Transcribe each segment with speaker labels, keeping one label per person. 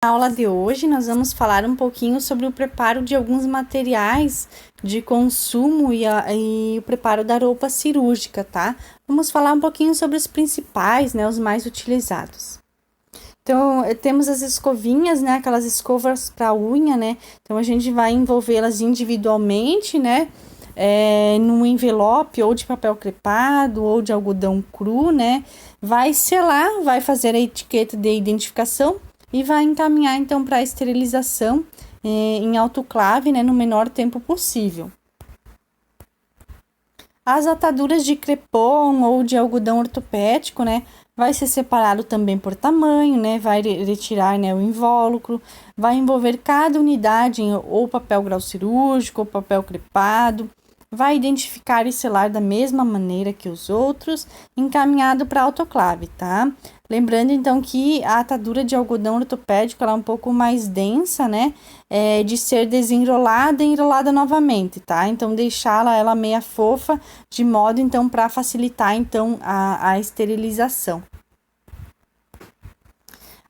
Speaker 1: Na aula de hoje, nós vamos falar um pouquinho sobre o preparo de alguns materiais de consumo e o preparo da roupa cirúrgica, tá? Vamos falar um pouquinho sobre os principais, né, os mais utilizados. Então, temos as escovinhas, né, aquelas escovas para unha, né? Então, a gente vai envolvê-las individualmente, né? Num envelope ou de papel crepado ou de algodão cru, né? Vai selar, vai fazer a etiqueta de identificação e vai encaminhar então para a esterilização em autoclave, né, no menor tempo possível. As ataduras de crepom ou de algodão ortopédico, né, vai ser separado também por tamanho, né, vai retirar, né, o invólucro, vai envolver cada unidade em ou papel grau cirúrgico ou papel crepado, vai identificar e selar da mesma maneira que os outros, encaminhado para autoclave, tá? Lembrando, então, que a atadura de algodão ortopédico ela é um pouco mais densa, né? De ser desenrolada e enrolada novamente, tá? Então, deixá-la ela meia fofa, de modo, então, para facilitar, então, a esterilização.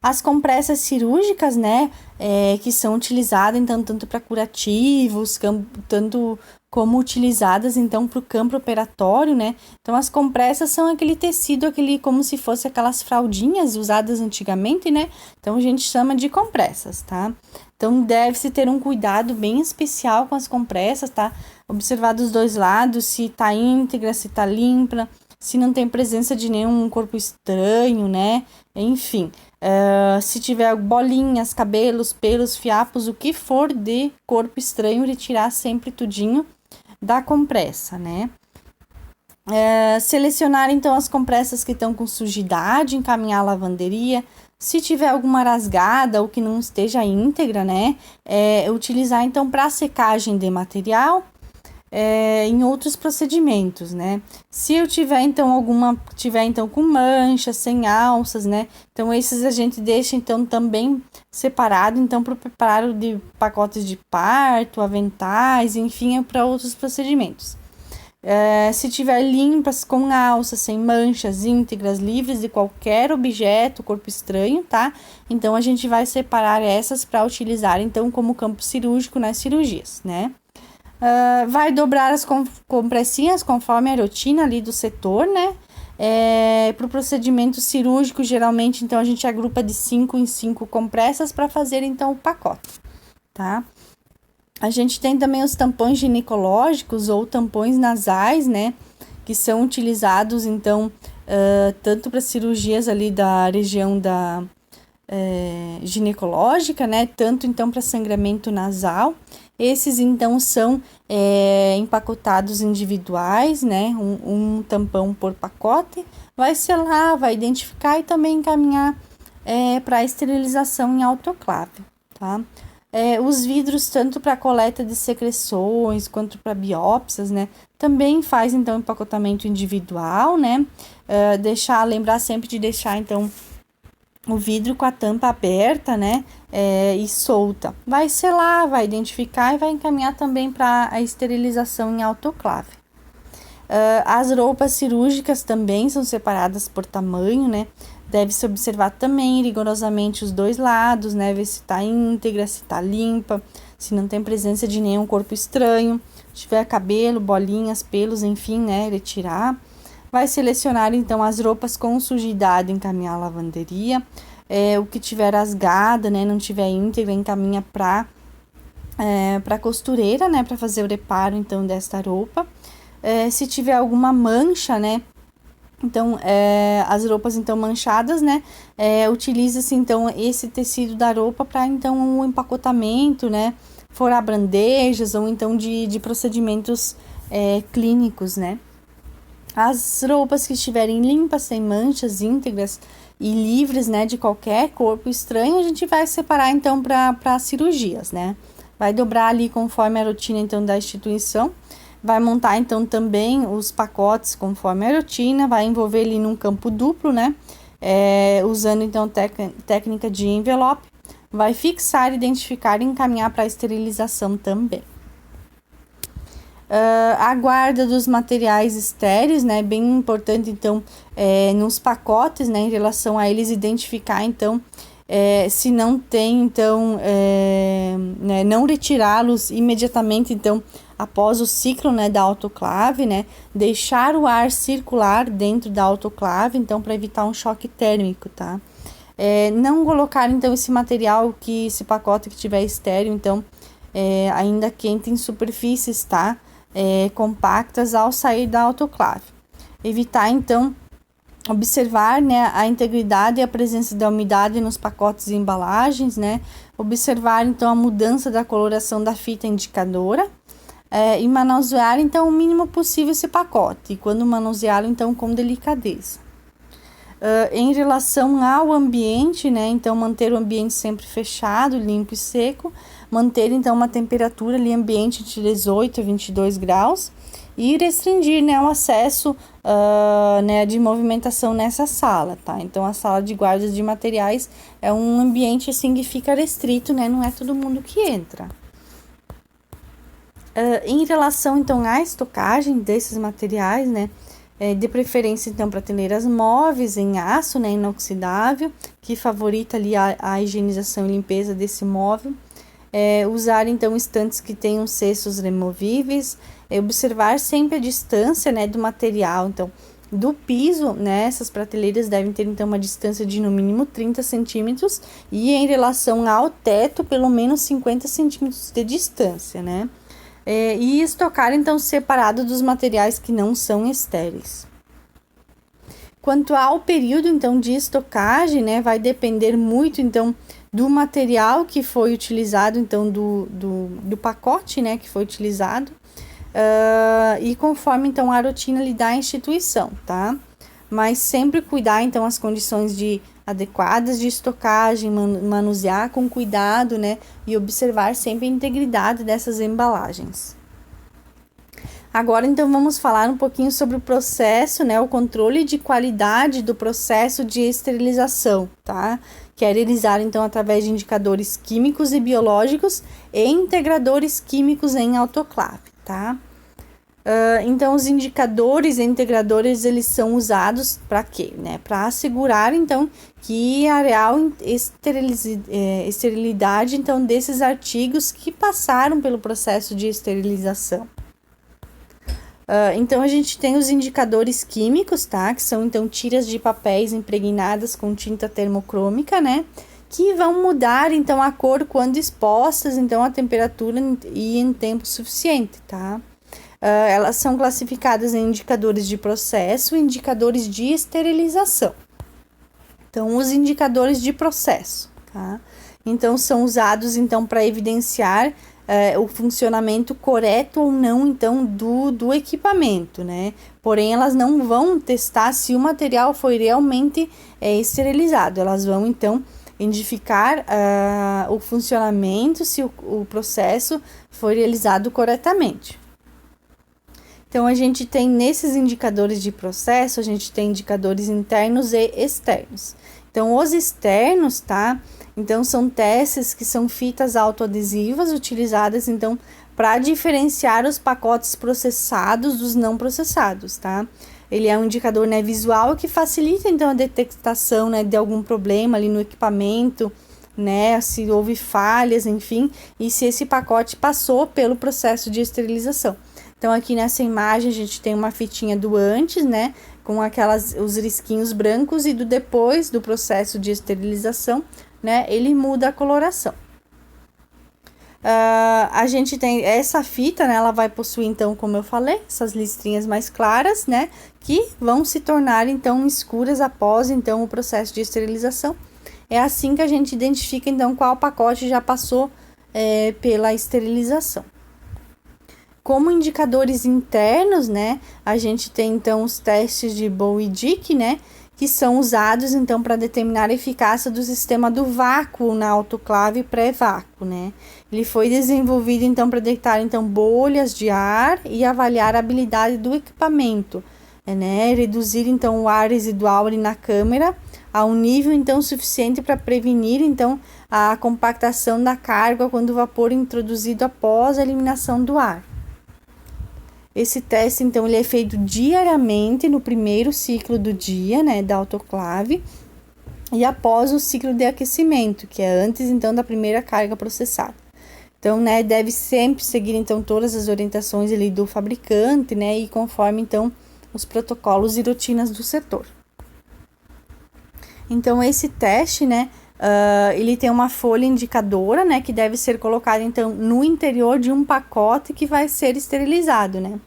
Speaker 1: As compressas cirúrgicas, né, que são utilizadas, então, tanto para curativos, tanto como utilizadas, então, para o campo operatório, né. Então, as compressas são aquele tecido, como se fosse aquelas fraldinhas usadas antigamente, né. Então, a gente chama de compressas, tá. Então, deve-se ter um cuidado bem especial com as compressas, tá. Observar dos dois lados, se tá íntegra, se tá limpa, se não tem presença de nenhum corpo estranho, né, enfim. Se tiver bolinhas, cabelos, pelos, fiapos, o que for de corpo estranho, retirar sempre tudinho da compressa, né? Selecionar então as compressas que estão com sujidade, encaminhar à lavanderia. Se tiver alguma rasgada ou que não esteja íntegra, né? Utilizar então para secagem de material. Em outros procedimentos, né? Se eu tiver então com manchas, sem alças, né? Então esses a gente deixa então também separado então para o preparo de pacotes de parto, aventais, enfim, para outros procedimentos. Se tiver limpas, com alças, sem manchas, íntegras, livres de qualquer objeto, corpo estranho, tá? Então a gente vai separar essas para utilizar então como campo cirúrgico nas cirurgias, né? Vai dobrar as compressinhas conforme a rotina ali do setor, né? Para o procedimento cirúrgico, geralmente, então, a gente agrupa de 5 em 5 compressas para fazer, então, o pacote, tá? A gente tem também os tampões ginecológicos ou tampões nasais, né? Que são utilizados, então, tanto para cirurgias ali da região da ginecológica, né? Tanto, então, para sangramento nasal. Esses, então, são empacotados individuais, né? Um tampão por pacote. Vai selar, vai identificar e também encaminhar para a esterilização em autoclave, tá? Os vidros, tanto para coleta de secreções quanto para biópsias, né? Também faz, então, empacotamento individual, né? Lembrar sempre de deixar, então, o vidro com a tampa aberta, né, e solta. Vai selar, vai identificar e vai encaminhar também para a esterilização em autoclave. As roupas cirúrgicas também são separadas por tamanho, né, deve-se observar também rigorosamente os dois lados, né, ver se está íntegra, se está limpa, se não tem presença de nenhum corpo estranho, se tiver cabelo, bolinhas, pelos, enfim, né, retirar. Vai selecionar, então, as roupas com sujidade, encaminhar à lavanderia. O que tiver rasgada, né, não tiver íntegra, encaminha para costureira, né, para fazer o reparo, então, desta roupa. Se tiver alguma mancha, né, então, as roupas, então, manchadas, né, utiliza-se, então, esse tecido da roupa para, então, o empacotamento, né, furar bandejas ou, então, de procedimentos clínicos, né. As roupas que estiverem limpas, sem manchas, íntegras e livres, né, de qualquer corpo estranho, a gente vai separar, então, para cirurgias, né. Vai dobrar ali conforme a rotina, então, da instituição. Vai montar, então, também os pacotes conforme a rotina. Vai envolver ali num campo duplo, né, usando, então, técnica de envelope. Vai fixar, identificar e encaminhar para a esterilização também. A guarda dos materiais estéreis, né, bem importante, então, nos pacotes, né, em relação a eles identificar, então, se não tem, então, né, não retirá-los imediatamente, então, após o ciclo, né, da autoclave, né, deixar o ar circular dentro da autoclave, então, para evitar um choque térmico, tá? Não colocar, então, esse pacote que tiver estéreo, então, ainda quente em superfícies, tá? Compactas ao sair da autoclave. Evitar, então, observar, né, a integridade e a presença da umidade nos pacotes e embalagens, né? Observar, então, a mudança da coloração da fita indicadora, e manusear, então, o mínimo possível esse pacote. E quando manuseá-lo, então, com delicadeza. Em relação ao ambiente, né? Então, manter o ambiente sempre fechado, limpo e seco. Manter, então, uma temperatura ali ambiente de 18 a 22 graus. E restringir, né, o acesso né, de movimentação nessa sala, tá? Então, a sala de guardas de materiais é um ambiente, assim, que fica restrito, né? Não é todo mundo que entra. Em relação, então, à estocagem desses materiais, né? De preferência, então, prateleiras móveis em aço, né, inoxidável, que favorita ali a higienização e limpeza desse móvel. Usar, então, estantes que tenham cestos removíveis. Observar sempre a distância, né, do material, então, do piso, né, essas prateleiras devem ter, então, uma distância de no mínimo 30 centímetros e em relação ao teto, pelo menos 50 centímetros de distância, né? E estocar, então, separado dos materiais que não são estéreis. Quanto ao período, então, de estocagem, né, vai depender muito, então, do material que foi utilizado, então, do pacote, né, que foi utilizado, e conforme, então, a rotina ali da instituição, tá? Mas sempre cuidar, então, as condições adequadas de estocagem, manusear com cuidado, né? E observar sempre a integridade dessas embalagens. Agora, então, vamos falar um pouquinho sobre o processo, né? O controle de qualidade do processo de esterilização, tá? Que é realizado, então, através de indicadores químicos e biológicos e integradores químicos em autoclave, tá? Então, os indicadores e integradores, eles são usados para quê? Né? Para assegurar, então, que a real esterilidade, então, desses artigos que passaram pelo processo de esterilização. Então, a gente tem os indicadores químicos, tá? Que são, então, tiras de papéis impregnadas com tinta termocrômica, né? Que vão mudar, então, a cor quando expostas, então, a temperatura e em tempo suficiente, tá? Elas são classificadas em indicadores de processo e indicadores de esterilização. Então, os indicadores de processo, tá? Então, são usados, então, para evidenciar o funcionamento correto ou não, então, do equipamento, né? Porém, elas não vão testar se o material foi realmente esterilizado. Elas vão, então, identificar o funcionamento, se o processo foi realizado corretamente. Então, a gente tem nesses indicadores de processo, a gente tem indicadores internos e externos. Então, os externos, tá? Então, são testes que são fitas autoadesivas utilizadas, então, para diferenciar os pacotes processados dos não processados, tá? Ele é um indicador, né, visual que facilita, então, a detectação, né, de algum problema ali no equipamento, né, se houve falhas, enfim, e se esse pacote passou pelo processo de esterilização. Então, aqui nessa imagem, a gente tem uma fitinha do antes, né, com os risquinhos brancos, e do depois do processo de esterilização, né, ele muda a coloração. A gente tem essa fita, né, ela vai possuir, então, como eu falei, essas listrinhas mais claras, né, que vão se tornar, então, escuras após, então, o processo de esterilização. É assim que a gente identifica, então, qual pacote já passou pela esterilização. Como indicadores internos, né, a gente tem, então, os testes de Bowie-Dick, né, que são usados, então, para determinar a eficácia do sistema do vácuo na autoclave pré-vácuo, né. Ele foi desenvolvido, então, para detectar, então, bolhas de ar e avaliar a habilidade do equipamento, né, reduzir, então, o ar residual ali na câmara a um nível, então, suficiente para prevenir, então, a compactação da carga quando o vapor é introduzido após a eliminação do ar. Esse teste, então, ele é feito diariamente no primeiro ciclo do dia, né, da autoclave, e após o ciclo de aquecimento, que é antes, então, da primeira carga processada. Então, né, deve sempre seguir, então, todas as orientações ali do fabricante, né, e conforme, então, os protocolos e rotinas do setor. Então, esse teste, né, ele tem uma folha indicadora, né, que deve ser colocada, então, no interior de um pacote que vai ser esterilizado, né,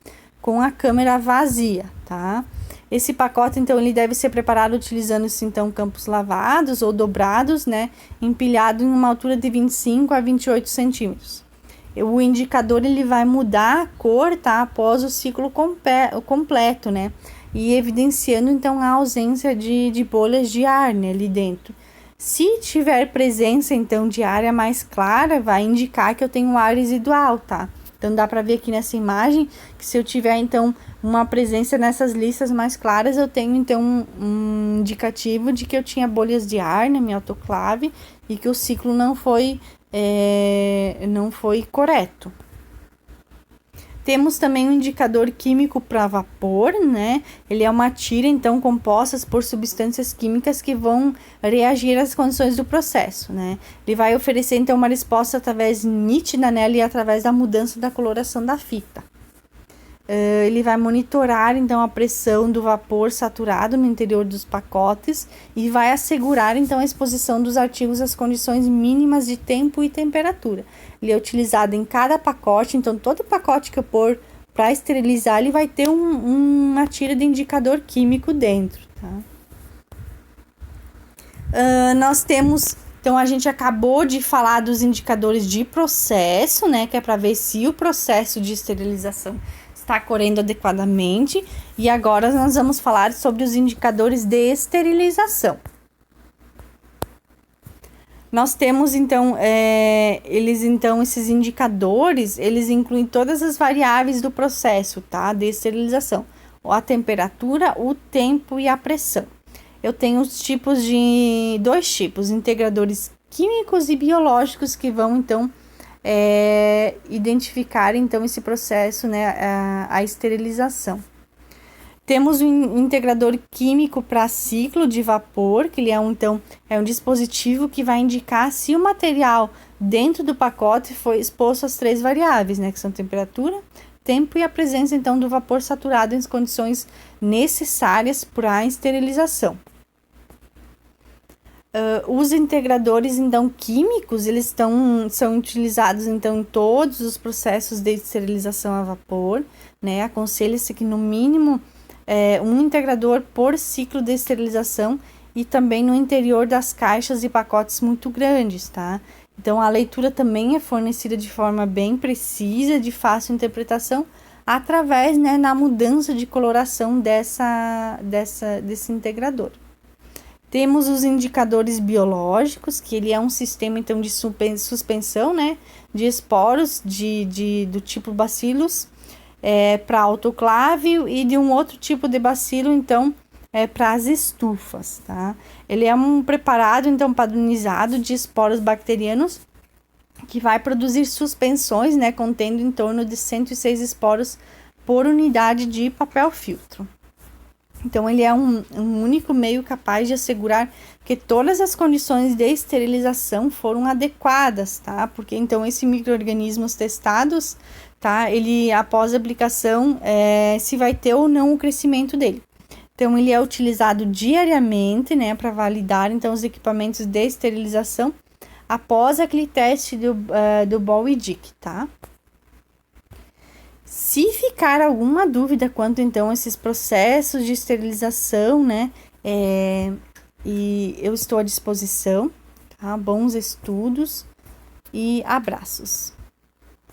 Speaker 1: com a câmera vazia, tá? Esse pacote, então, ele deve ser preparado utilizando-se, então, campos lavados ou dobrados, né, empilhado em uma altura de 25 a 28 centímetros. O indicador, ele vai mudar a cor, tá, após o ciclo completo, né, e evidenciando, então, a ausência de bolhas de ar, né, ali dentro. Se tiver presença, então, de área mais clara, vai indicar que eu tenho ar residual, tá? Então, dá para ver aqui nessa imagem que se eu tiver, então, uma presença nessas listas mais claras, eu tenho, então, um indicativo de que eu tinha bolhas de ar na minha autoclave e que o ciclo não foi correto. Temos também um indicador químico para vapor, né? Ele é uma tira, então, composta por substâncias químicas que vão reagir às condições do processo, né? Ele vai oferecer, então, uma resposta através nítida, né? E através da mudança da coloração da fita. Ele vai monitorar, então, a pressão do vapor saturado no interior dos pacotes e vai assegurar, então, a exposição dos artigos às condições mínimas de tempo e temperatura. Ele é utilizado em cada pacote, então, todo pacote que eu pôr para esterilizar, ele vai ter uma tira de indicador químico dentro, tá? Nós temos... Então, a gente acabou de falar dos indicadores de processo, né? Que é para ver se o processo de esterilização está correndo adequadamente. E agora nós vamos falar sobre os indicadores de esterilização. Nós temos, então, esses indicadores, eles incluem todas as variáveis do processo, tá? De esterilização. A temperatura, o tempo e a pressão. Eu tenho dois tipos, integradores químicos e biológicos que vão, então, identificar, então, esse processo, né, a esterilização. Temos um integrador químico para ciclo de vapor, que ele é um dispositivo que vai indicar se o material dentro do pacote foi exposto às três variáveis, né, que são temperatura, tempo e a presença, então, do vapor saturado em condições necessárias para a esterilização. Os integradores, então, químicos, eles são utilizados, então, em todos os processos de esterilização a vapor, né? Aconselha-se que, no mínimo, um integrador por ciclo de esterilização e também no interior das caixas e pacotes muito grandes, tá? Então, a leitura também é fornecida de forma bem precisa, de fácil interpretação, através, né, na mudança de coloração desse integrador. Temos os indicadores biológicos, que ele é um sistema, então, de suspensão, né, de esporos do tipo Bacillus para autoclave e de um outro tipo de bacilo, então, para as estufas, tá? Ele é um preparado, então, padronizado de esporos bacterianos que vai produzir suspensões, né, contendo em torno de 106 esporos por unidade de papel filtro. Então, ele é um único meio capaz de assegurar que todas as condições de esterilização foram adequadas, tá? Porque, então, esses micro-organismos testados, tá? Ele, após a aplicação, se vai ter ou não o crescimento dele. Então, ele é utilizado diariamente, né? Para validar, então, os equipamentos de esterilização após aquele teste do Ball e Dick, tá? Se ficar alguma dúvida quanto, então, a esses processos de esterilização, né, e eu estou à disposição, tá? Bons estudos e abraços.